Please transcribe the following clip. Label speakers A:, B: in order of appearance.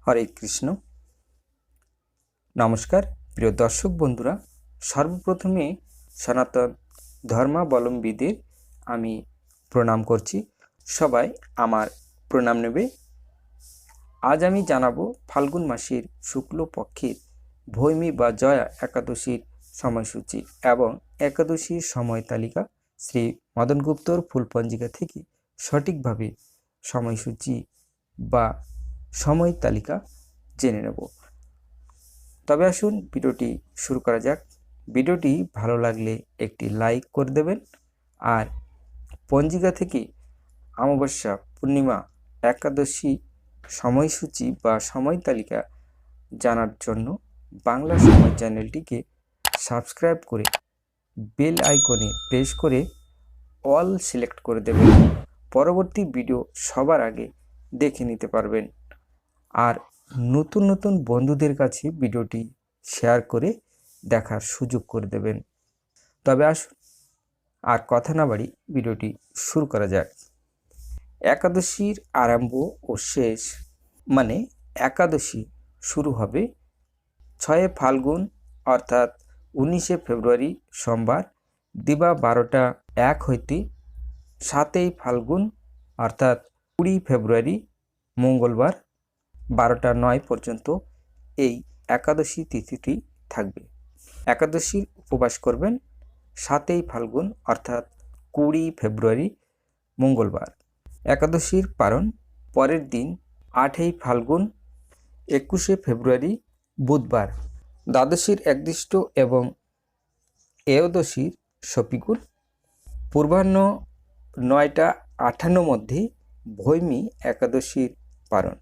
A: হরে কৃষ্ণ। নমস্কার প্রিয় দর্শক বন্ধুরা, সর্বপ্রথমে সনাতন ধর্মাবলম্বীদের আমি প্রণাম করছি। সবাই আমার প্রণাম নেবে। আজ আমি জানাবো ফাল্গুন মাসের শুক্লপক্ষের ভৈমী বা জয়া একাদশীর সময়সূচি এবং একাদশীর সময় তালিকা শ্রী মদন গুপ্তর ফুলপঞ্জিকা থেকে সঠিকভাবে সময়সূচি বা সময় তালিকা জেনে নেব। তবে আসুন ভিডিওটি শুরু করা যাক। ভিডিওটি ভালো লাগলে একটি লাইক করে দেবেন। আর পঞ্জিকা থেকে অমাবস্যা, পূর্ণিমা, একাদশী সময়সূচি বা সময় তালিকা জানার জন্য বাংলা সময় চ্যানেলটিকে সাবস্ক্রাইব করে বেল আইকনে প্রেস করে অল সিলেক্ট করে দেবেন। পরবর্তী ভিডিও সবার আগে দেখে নিতে পারবেন। আর নতুন নতুন বন্ধুদের কাছে ভিডিওটি শেয়ার করে দেখার সুযোগ করে দেবেন। তবে আসুন আর কথা না বাড়ি ভিডিওটি শুরু করা যাক। একাদশীর আরম্ভ ও শেষ মানে একাদশী শুরু হবে 6 ফাল্গুন অর্থাৎ 19 ফেব্রুয়ারি সোমবার দিবা 12টা 1 হইতে 7 ফাল্গুন অর্থাৎ 20 ফেব্রুয়ারি মঙ্গলবার 12টা 9 পর্যন্ত এই একাদশী তিথিটি থাকবে। একাদশীর উপবাস করবেন 7 ফাল্গুন অর্থাৎ 20 ফেব্রুয়ারি মঙ্গলবার। একাদশীর পারণ পরের দিন 8 ফাল্গুন 21 ফেব্রুয়ারি বুধবার। দ্বাদশীর একদিষ্ট এবং একাদশীর সপিকুল পূর্বাহ্ন 9টা 58 মধ্যে ভৈমী একাদশীর পারণ।